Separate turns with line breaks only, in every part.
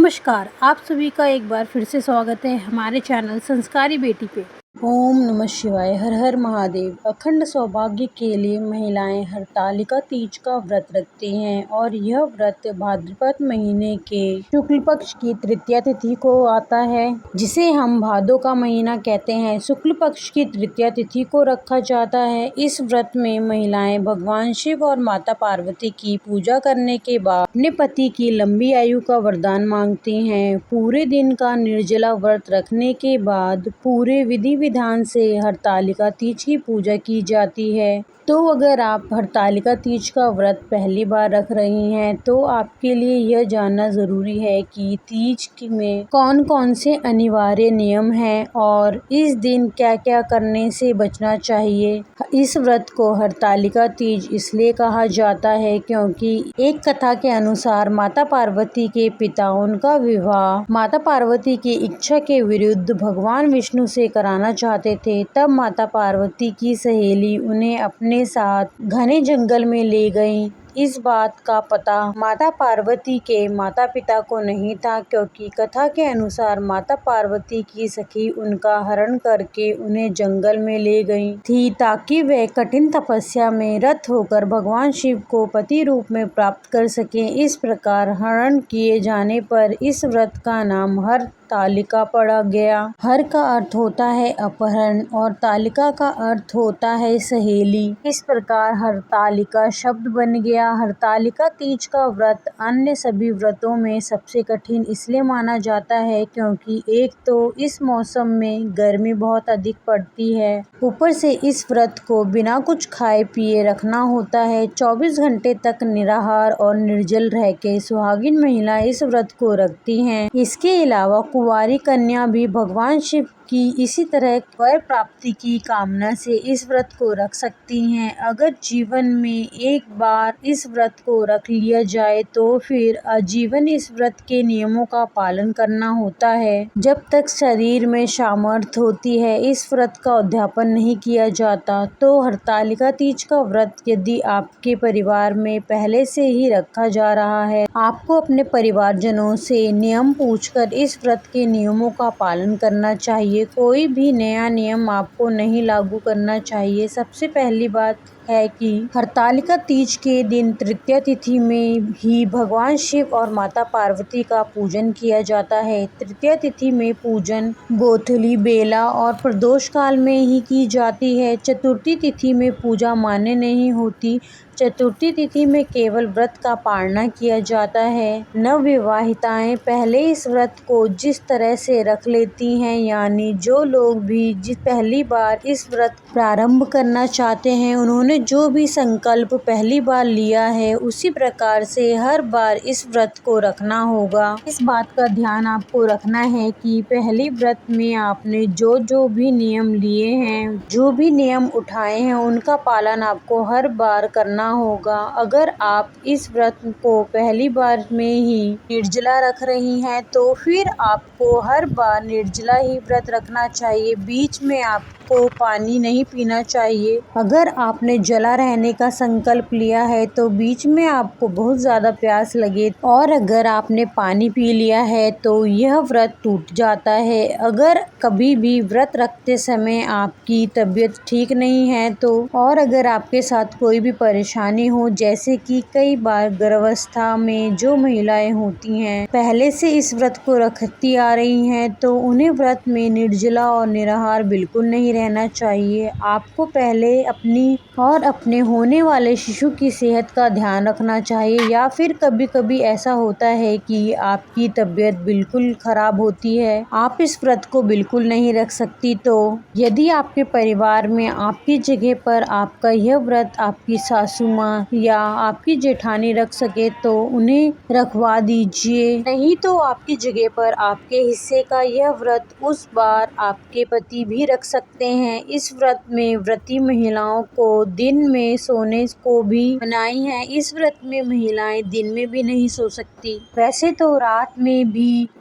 नमस्कार, आप सभी का एक बार फिर से स्वागत है हमारे चैनल संस्कारी बेटी पे।
ओम नमः शिवाय। हर हर महादेव। अखंड सौभाग्य के लिए महिलाएं हरतालिका तीज का व्रत रखती हैं और यह व्रत भाद्रपद महीने के शुक्ल पक्ष की तृतीया तिथि को आता है, जिसे हम भादों का महीना कहते हैं। शुक्ल पक्ष की तृतीया तिथि को रखा जाता है। इस व्रत में महिलाएं भगवान शिव और माता पार्वती की पूजा करने के बाद अपने पति की लंबी आयु का वरदान मांगती हैं। पूरे दिन का निर्जला व्रत रखने के बाद पूरे विधि विधान से हरतालिका तीज की पूजा की जाती है। तो अगर आप हरतालिका तीज का व्रत पहली बार रख रही हैं तो आपके लिए यह जानना ज़रूरी है कि तीज में कौन कौन से अनिवार्य नियम हैं और इस दिन क्या क्या करने से बचना चाहिए। इस व्रत को हरतालिका तीज इसलिए कहा जाता है क्योंकि एक कथा के अनुसार माता पार्वती के पिता उनका विवाह माता पार्वती की इच्छा के विरुद्ध भगवान विष्णु से कराना चाहते थे। तब माता पार्वती की सहेली उन्हें अपने साथ घने जंगल में ले गई। इस बात का पता माता पार्वती के माता पिता को नहीं था, क्योंकि कथा के अनुसार माता पार्वती की सखी उनका हरण करके उन्हें जंगल में ले गई थी ताकि वे कठिन तपस्या में रत होकर भगवान शिव को पति रूप में प्राप्त कर सकें। इस प्रकार हरण किए जाने पर इस व्रत का नाम हरतालिका पड़ा गया। हर का अर्थ होता है अपहरण और तालिका का अर्थ होता है सहेली। इस प्रकार हरतालिका शब्द बन गया। हरतालिका तीज का व्रत अन्य सभी व्रतों में सबसे कठिन इसलिए माना जाता है क्योंकि एक तो इस मौसम में गर्मी बहुत अधिक पड़ती है, ऊपर से इस व्रत को बिना कुछ खाए पिए रखना होता है। 24 घंटे तक निराहार और निर्जल रह के सुहागिन महिला इस व्रत को रखती हैं। इसके अलावा कुंवारी कन्या भी भगवान शिव की इसी तरह वर प्राप्ति की कामना से इस व्रत को रख सकती हैं। अगर जीवन में एक बार इस व्रत को रख लिया जाए तो फिर आजीवन इस व्रत के नियमों का पालन करना होता है। जब तक शरीर में सामर्थ्य होती है इस व्रत का उद्यापन नहीं किया जाता। तो हरतालिका तीज का व्रत यदि आपके परिवार में पहले से ही रखा जा रहा है, आपको अपने परिवारजनों से नियम पूछकर इस व्रत के नियमों का पालन करना चाहिए। कोई भी नया नियम आपको नहीं लागू करना चाहिए। सबसे पहली बात है कि हरतालिका तीज के दिन तृतीया तिथि में ही भगवान शिव और माता पार्वती का पूजन किया जाता है। तृतीया तिथि में पूजन गोधूली बेला और प्रदोष काल में ही की जाती है। चतुर्थी तिथि में पूजा मान्य नहीं होती। चतुर्थी तिथि में केवल व्रत का पालना किया जाता है। नवविवाहिताएं पहले इस व्रत को जिस तरह से रख लेती हैं, यानी जो लोग भी पहली बार इस व्रत प्रारंभ करना चाहते हैं, उन्होंने जो भी संकल्प पहली बार लिया है उसी प्रकार से हर बार इस व्रत को रखना होगा। इस बात का ध्यान आपको रखना है कि पहली व्रत में आपने जो जो भी नियम लिए हैं, जो भी नियम उठाए हैं, उनका पालन आपको हर बार करना होगा। अगर आप इस व्रत को पहली बार में ही निर्जला रख रही हैं तो फिर आपको हर बार निर्जला ही व्रत रखना चाहिए। बीच में आपको पानी नहीं पीना चाहिए। अगर आपने जला रहने का संकल्प लिया है तो बीच में आपको बहुत ज़्यादा प्यास लगे और अगर आपने पानी पी लिया है तो यह व्रत टूट जाता है। अगर कभी भी व्रत रखते समय आपकी तबीयत ठीक नहीं है तो, और अगर आपके साथ कोई भी परेशानी हो, जैसे कि कई बार गर्भावस्था में जो महिलाएं होती हैं पहले से इस व्रत को रखती आ रही हैं, तो उन्हें व्रत में निर्जला और निराहार बिल्कुल नहीं रहना चाहिए। आपको पहले अपनी और अपने होने वाले शिशु की सेहत का ध्यान रखना चाहिए। या फिर कभी कभी ऐसा होता है कि आपकी तबीयत बिल्कुल खराब होती है, आप इस व्रत को बिल्कुल नहीं रख सकती, तो यदि आपके परिवार में आपकी जगह पर आपका यह व्रत आपकी सासू माँ या आपकी जेठानी रख सके तो उन्हें रखवा दीजिए। नहीं तो आपकी जगह पर आपके हिस्से का यह व्रत उस बार आपके पति भी रख सकते सकते हैं। इस व्रत में व्रती महिलाओं को दिन में सोने को भी मनाही है। इस व्रत में महिलाएं दिन में भी नहीं सो सकती। वैसे तो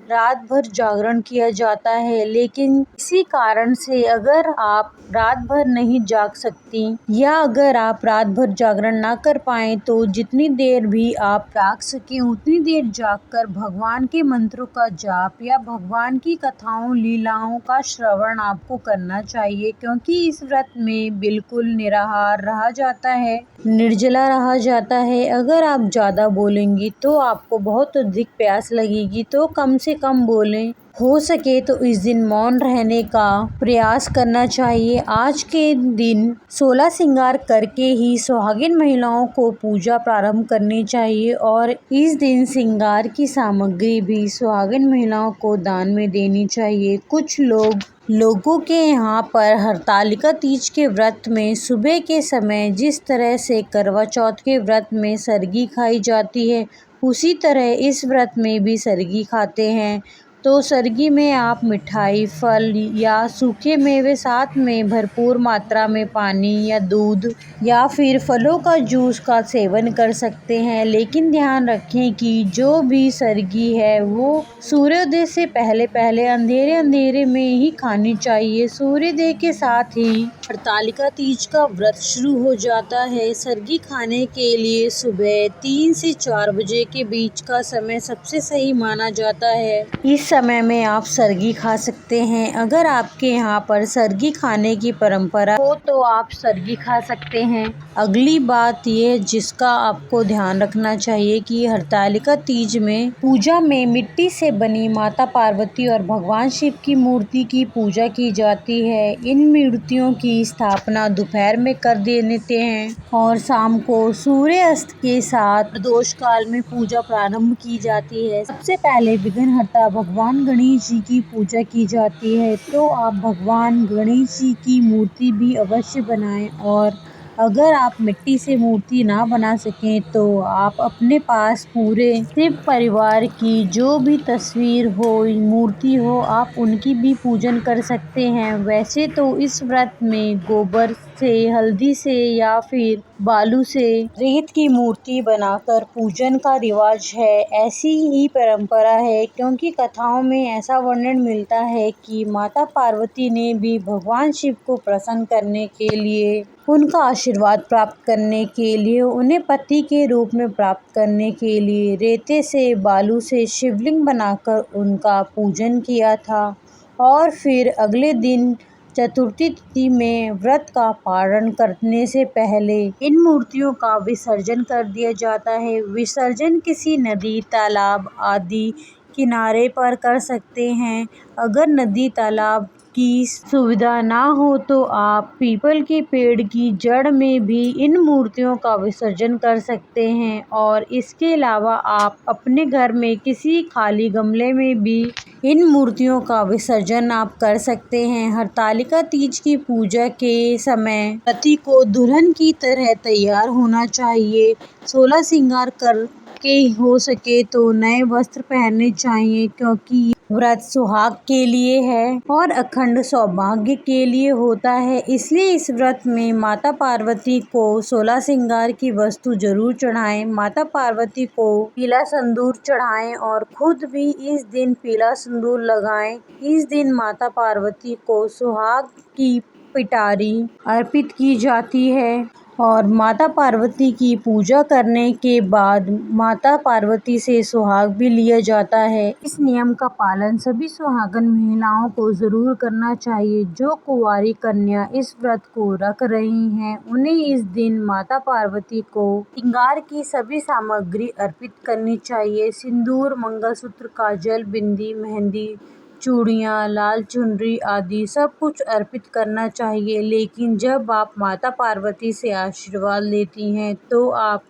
रात भर जागरण किया जाता है, लेकिन किसी कारण से अगर आप रात भर नहीं जाग सकती या अगर आप रात भर जागरण ना कर पाए तो जितनी देर भी आप जाग सके उतनी देर जागकर भगवान के मंत्रों का जाप या भगवान की कथाओं लीलाओं का श्रवण आपको करना चाहिए, क्योंकि इस व्रत में बिल्कुल निराहार रहा जाता है, निर्जला रहा जाता है। अगर आप ज्यादा बोलेंगी तो आपको बहुत अधिक प्यास लगेगी, तो कम से कम बोलें। हो सके तो इस दिन मौन रहने का प्रयास करना चाहिए। आज के दिन 16 श्रृंगार करके ही सुहागिन महिलाओं को पूजा प्रारंभ करनी चाहिए और इस दिन श्रृंगार की सामग्री भी सुहागिन महिलाओं को दान में देनी चाहिए। कुछ लोगों के यहाँ पर हरतालिका तीज के व्रत में सुबह के समय जिस तरह से करवा चौथ के व्रत में सरगी खाई जाती है, उसी तरह इस व्रत में भी सरगी खाते हैं। तो सरगी में आप मिठाई, फल या सूखे मेवे, साथ में भरपूर मात्रा में पानी या दूध या फिर फलों का जूस का सेवन कर सकते हैं। लेकिन ध्यान रखें कि जो भी सरगी है वो सूर्योदय से पहले अंधेरे में ही खानी चाहिए। सूर्योदय के साथ ही हरतालिका तीज का व्रत शुरू हो जाता है। सरगी खाने के लिए सुबह 3 से 4 बजे के बीच का समय सबसे सही माना जाता है। इस समय में आप सरगी खा सकते हैं। अगर आपके यहाँ पर सरगी खाने की परंपरा हो तो आप सरगी खा सकते हैं। अगली बात ये जिसका आपको ध्यान रखना चाहिए कि हरतालिका तीज में पूजा में मिट्टी से बनी माता पार्वती और भगवान शिव की मूर्ति की पूजा की जाती है। इन मूर्तियों की स्थापना दोपहर में कर देते हैं और शाम को सूर्य अस्त के साथ प्रदोष काल में पूजा प्रारंभ की जाती है। सबसे पहले विघ्नहर्ता भगवान गणेश जी की पूजा की जाती है, तो आप भगवान गणेश जी की मूर्ति भी अवश्य बनाएं और अगर आप मिट्टी से मूर्ति ना बना सकें तो आप अपने पास पूरे शिव परिवार की जो भी तस्वीर हो, मूर्ति हो, आप उनकी भी पूजन कर सकते हैं। वैसे तो इस व्रत में गोबर से, हल्दी से या फिर बालू से रेत की मूर्ति बनाकर पूजन का रिवाज है। ऐसी ही परंपरा है क्योंकि कथाओं में ऐसा वर्णन मिलता है कि माता पार्वती ने भी भगवान शिव को प्रसन्न करने के लिए, उनका आशीर्वाद प्राप्त करने के लिए, उन्हें पति के रूप में प्राप्त करने के लिए रेते से, बालू से शिवलिंग बनाकर उनका पूजन किया था और फिर अगले दिन चतुर्थी तिथि में व्रत का पारण करने से पहले इन मूर्तियों का विसर्जन कर दिया जाता है। विसर्जन किसी नदी, तालाब आदि किनारे पर कर सकते हैं। अगर नदी तालाब की सुविधा ना हो तो आप पीपल के पेड़ की जड़ में भी इन मूर्तियों का विसर्जन कर सकते हैं और इसके अलावा आप अपने घर में किसी खाली गमले में भी इन मूर्तियों का विसर्जन आप कर सकते हैं। हरतालिका तीज की पूजा के समय पति को दुल्हन की तरह तैयार होना चाहिए। 16 श्रृंगार करके हो सके तो नए वस्त्र पहनने चाहिए, क्योंकि व्रत सुहाग के लिए है और अखंड सौभाग्य के लिए होता है। इसलिए इस व्रत में माता पार्वती को 16 श्रृंगार की वस्तु जरूर चढ़ाएं। माता पार्वती को पीला सिंदूर चढ़ाएं और खुद भी इस दिन पीला सिंदूर लगाएं। इस दिन माता पार्वती को सुहाग की पिटारी अर्पित की जाती है और माता पार्वती की पूजा करने के बाद माता पार्वती से सुहाग भी लिया जाता है। इस नियम का पालन सभी सुहागन महिलाओं को जरूर करना चाहिए। जो कुंवारी कन्या इस व्रत को रख रही हैं, उन्हें इस दिन माता पार्वती को श्रृंगार की सभी सामग्री अर्पित करनी चाहिए। सिंदूर, मंगलसूत्र, काजल, बिंदी, मेहंदी, चूड़ियाँ, लाल चुनरी आदि सब कुछ अर्पित करना चाहिए। लेकिन जब आप माता पार्वती से आशीर्वाद लेती हैं तो आप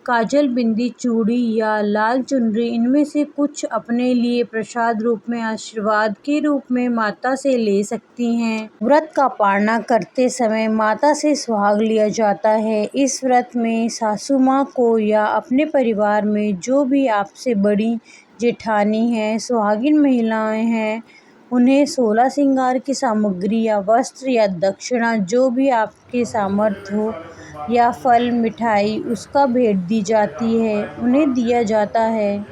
काजल, बिंदी, चूड़ी या लाल चुनरी इनमें से कुछ अपने लिए प्रसाद रूप में, आशीर्वाद के रूप में माता से ले सकती हैं। व्रत का पालना करते समय माता से सुहाग लिया जाता है। इस व्रत में सासू माँ को या अपने परिवार में जो भी आपसे बड़ी जेठानी है, सुहागिन महिलाएं हैं, उन्हें 16 श्रृंगार की सामग्री या वस्त्र या दक्षिणा जो भी आपके सामर्थ्य हो या फल मिठाई उसका भेंट दी जाती है, उन्हें दिया जाता है।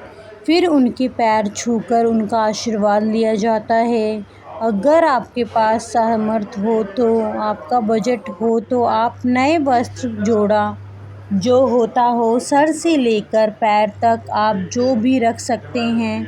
फिर उनके पैर छूकर उनका आशीर्वाद लिया जाता है। अगर आपके पास सामर्थ्य हो तो आपका बजट हो तो आप नए वस्त्र जोड़ा जो होता हो सर से लेकर पैर तक आप जो भी रख सकते हैं,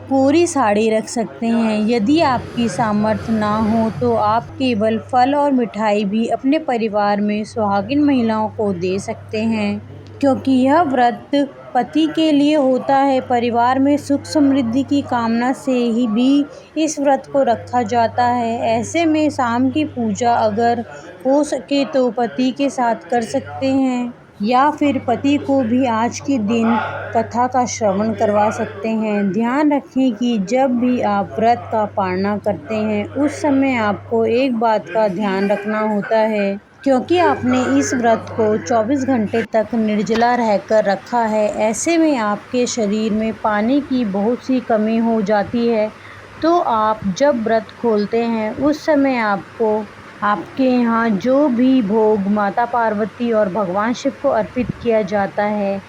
पूरी साड़ी रख सकते हैं। यदि आपकी सामर्थ्य ना हो तो आप केवल फल और मिठाई भी अपने परिवार में सुहागिन महिलाओं को दे सकते हैं, क्योंकि यह व्रत पति के लिए होता है। परिवार में सुख समृद्धि की कामना से ही भी इस व्रत को रखा जाता है। ऐसे में शाम की पूजा अगर हो सके तो पति के साथ कर सकते हैं या फिर पति को भी आज के दिन कथा का श्रवण करवा सकते हैं। ध्यान रखें कि जब भी आप व्रत का पालना करते हैं उस समय आपको एक बात का ध्यान रखना होता है, क्योंकि आपने इस व्रत को 24 घंटे तक निर्जला रहकर रखा है। ऐसे में आपके शरीर में पानी की बहुत सी कमी हो जाती है। तो आप जब व्रत खोलते हैं उस समय आपको आपके यहाँ जो भी भोग माता पार्वती और भगवान शिव को अर्पित किया जाता है,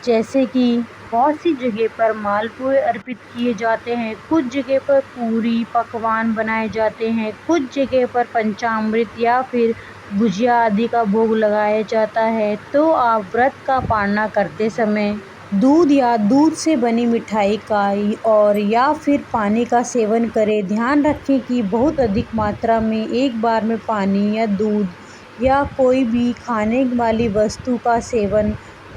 जैसे कि बहुत सी जगह पर मालपुए अर्पित किए जाते हैं, कुछ जगह पर पूरी पकवान बनाए जाते हैं, कुछ जगह पर पंचामृत या फिर गुजिया आदि का भोग लगाया जाता है। तो आप व्रत का पालना करते समय दूध या दूध से बनी मिठाई का और या फिर पानी का सेवन करें। ध्यान रखें कि बहुत अधिक मात्रा में एक बार में पानी या दूध या कोई भी खाने वाली वस्तु का सेवन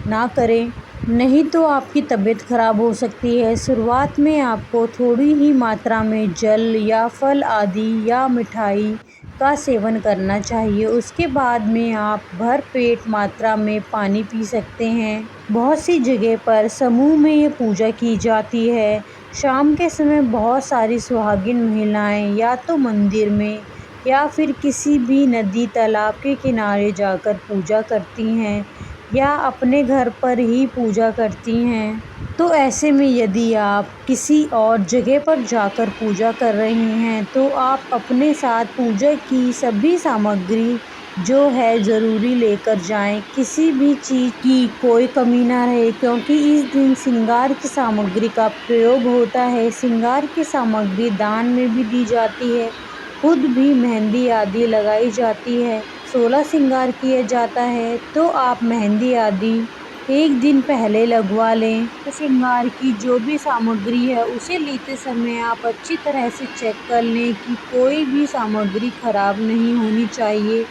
ना करें, नहीं तो आपकी तबीयत खराब हो सकती है। शुरुआत में आपको थोड़ी ही मात्रा में जल या फल आदि या मिठाई का सेवन करना चाहिए। उसके बाद में आप भर पेट मात्रा में पानी पी सकते हैं। बहुत सी जगह पर समूह में ये पूजा की जाती है। शाम के समय बहुत सारी सुहागिन महिलाएं या तो मंदिर में या फिर किसी भी नदी तालाब के किनारे जाकर पूजा करती हैं या अपने घर पर ही पूजा करती हैं। तो ऐसे में यदि आप किसी और जगह पर जाकर पूजा कर रहे हैं तो आप अपने साथ पूजा की सभी सामग्री जो है ज़रूरी लेकर जाएं। किसी भी चीज़ की कोई कमी ना रहे, क्योंकि इस दिन श्रृंगार की सामग्री का प्रयोग होता है। श्रृंगार की सामग्री दान में भी दी जाती है, खुद भी मेहंदी आदि लगाई जाती है, 16 श्रृंगार किया जाता है। तो आप मेहंदी आदि एक दिन पहले लगवा लें। श्रृंगार की जो भी सामग्री है उसे लेते समय आप अच्छी तरह से चेक कर लें कि कोई भी सामग्री खराब नहीं होनी चाहिए,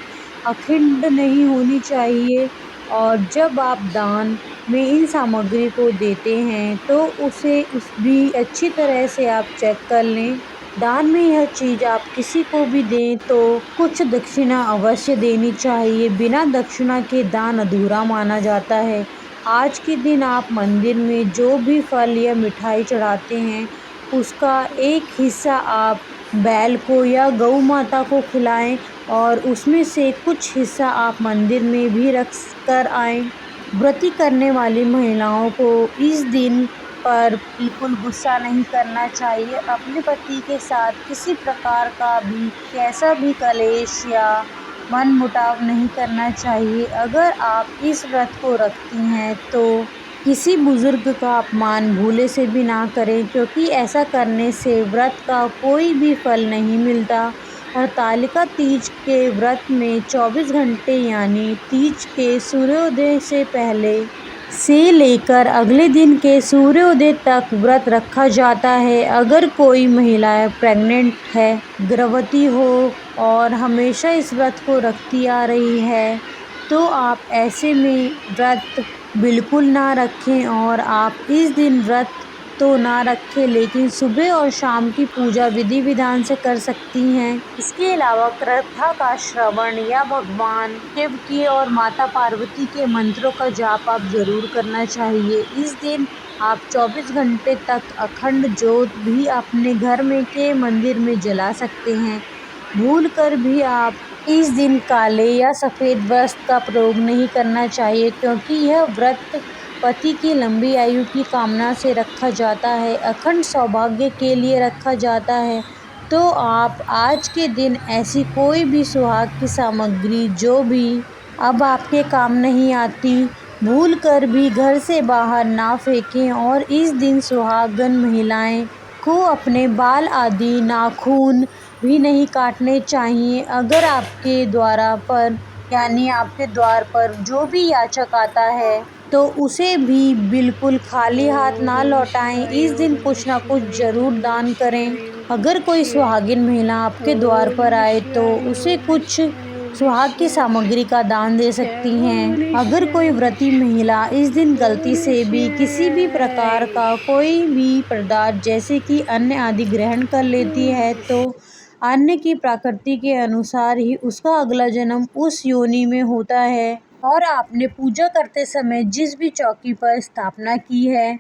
अखंड नहीं होनी चाहिए। और जब आप दान में इन सामग्री को देते हैं तो उसे भी अच्छी तरह से आप चेक कर लें। दान में यह चीज़ आप किसी को भी दें तो कुछ दक्षिणा अवश्य देनी चाहिए। बिना दक्षिणा के दान अधूरा माना जाता है। आज के दिन आप मंदिर में जो भी फल या मिठाई चढ़ाते हैं उसका एक हिस्सा आप बैल को या गौ माता को खिलाएं और उसमें से कुछ हिस्सा आप मंदिर में भी रख कर आएँ। व्रती करने वाली महिलाओं को इस दिन पर बिल्कुल गुस्सा नहीं करना चाहिए। अपने पति के साथ किसी प्रकार का भी कैसा भी कलेश या मनमुटाव नहीं करना चाहिए। अगर आप इस व्रत को रखती हैं तो किसी बुजुर्ग का अपमान भूले से भी ना करें, क्योंकि ऐसा करने से व्रत का कोई भी फल नहीं मिलता। हरतालिका तीज के व्रत में 24 घंटे यानी तीज के सूर्योदय से पहले से लेकर अगले दिन के सूर्योदय तक व्रत रखा जाता है। अगर कोई महिला प्रेग्नेंट है, गर्भवती हो और हमेशा इस व्रत को रखती आ रही है तो आप ऐसे में व्रत बिल्कुल ना रखें। और आप इस दिन व्रत तो ना रखें, लेकिन सुबह और शाम की पूजा विधि विधान से कर सकती हैं। इसके अलावा कथा का श्रवण या भगवान शिव की और माता पार्वती के मंत्रों का जाप आप ज़रूर करना चाहिए। इस दिन आप 24 घंटे तक अखंड ज्योत भी अपने घर में के मंदिर में जला सकते हैं। भूल कर भी आप इस दिन काले या सफ़ेद वस्त्र का प्रयोग नहीं करना चाहिए, क्योंकि यह व्रत पति की लंबी आयु की कामना से रखा जाता है, अखंड सौभाग्य के लिए रखा जाता है। तो आप आज के दिन ऐसी कोई भी सुहाग की सामग्री जो भी अब आपके काम नहीं आती, भूल कर भी घर से बाहर ना फेंकें। और इस दिन सुहागन महिलाएं को अपने बाल आदि नाखून भी नहीं काटने चाहिए। अगर आपके द्वार पर जो भी याचक आता है तो उसे भी बिल्कुल खाली हाथ ना लौटाएं। इस दिन कुछ ना कुछ जरूर दान करें। अगर कोई सुहागिन महिला आपके द्वार पर आए तो उसे कुछ सुहाग की सामग्री का दान दे सकती हैं। अगर कोई व्रती महिला इस दिन गलती से भी किसी भी प्रकार का कोई भी पदार्थ जैसे कि अन्न आदि ग्रहण कर लेती है तो अन्न की प्रकृति के अनुसार ही उसका अगला जन्म उस योनि में होता है। और आपने पूजा करते समय जिस भी चौकी पर स्थापना की है,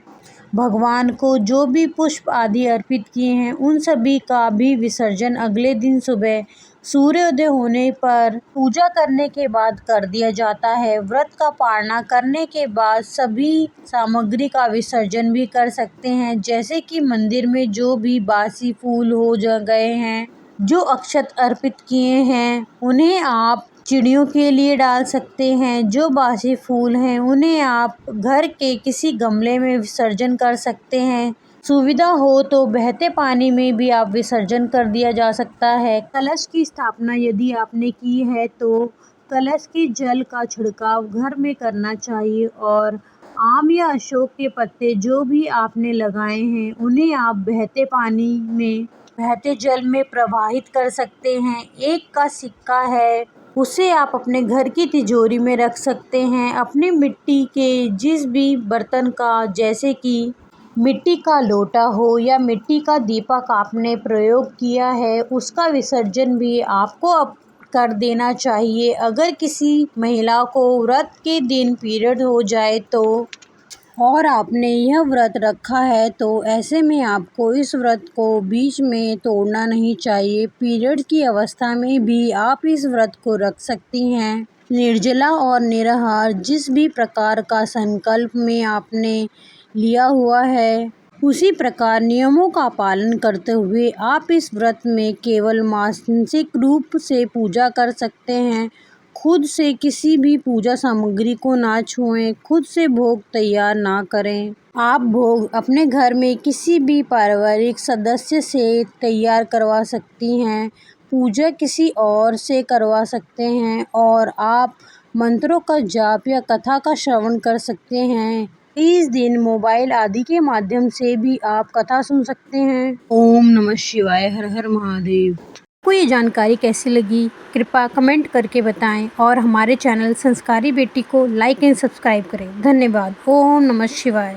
भगवान को जो भी पुष्प आदि अर्पित किए हैं, उन सभी का भी विसर्जन अगले दिन सुबह सूर्योदय होने पर पूजा करने के बाद कर दिया जाता है। व्रत का पारणा करने के बाद सभी सामग्री का विसर्जन भी कर सकते हैं, जैसे कि मंदिर में जो भी बासी फूल हो गए हैं, जो अक्षत अर्पित किए हैं उन्हें आप चिड़ियों के लिए डाल सकते हैं। जो बासी फूल हैं उन्हें आप घर के किसी गमले में विसर्जन कर सकते हैं। सुविधा हो तो बहते पानी में भी आप विसर्जन कर दिया जा सकता है। कलश की स्थापना यदि आपने की है तो कलश के जल का छिड़काव घर में करना चाहिए और आम या अशोक के पत्ते जो भी आपने लगाए हैं उन्हें आप बहते जल में प्रवाहित कर सकते हैं। एक का सिक्का है उसे आप अपने घर की तिजोरी में रख सकते हैं। अपने मिट्टी के जिस भी बर्तन का, जैसे कि मिट्टी का लोटा हो या मिट्टी का दीपक आपने प्रयोग किया है, उसका विसर्जन भी आपको अब कर देना चाहिए। अगर किसी महिला को व्रत के दिन पीरियड हो जाए तो और आपने यह व्रत रखा है तो ऐसे में आपको इस व्रत को बीच में तोड़ना नहीं चाहिए। पीरियड की अवस्था में भी आप इस व्रत को रख सकती हैं। निर्जला और निराहार जिस भी प्रकार का संकल्प में आपने लिया हुआ है, उसी प्रकार नियमों का पालन करते हुए आप इस व्रत में केवल मानसिक रूप से पूजा कर सकते हैं। खुद से किसी भी पूजा सामग्री को ना छुएं, खुद से भोग तैयार ना करें। आप भोग अपने घर में किसी भी पारिवारिक सदस्य से तैयार करवा सकती हैं, पूजा किसी और से करवा सकते हैं और आप मंत्रों का जाप या कथा का श्रवण कर सकते हैं। इस दिन मोबाइल आदि के माध्यम से भी आप कथा सुन सकते हैं। ओम नमः शिवाय। हर हर महादेव।
आपको ये जानकारी कैसी लगी कृपया कमेंट करके बताएं और हमारे चैनल संस्कारी बेटी को लाइक एंड सब्सक्राइब करें। धन्यवाद। ओम नमः शिवाय।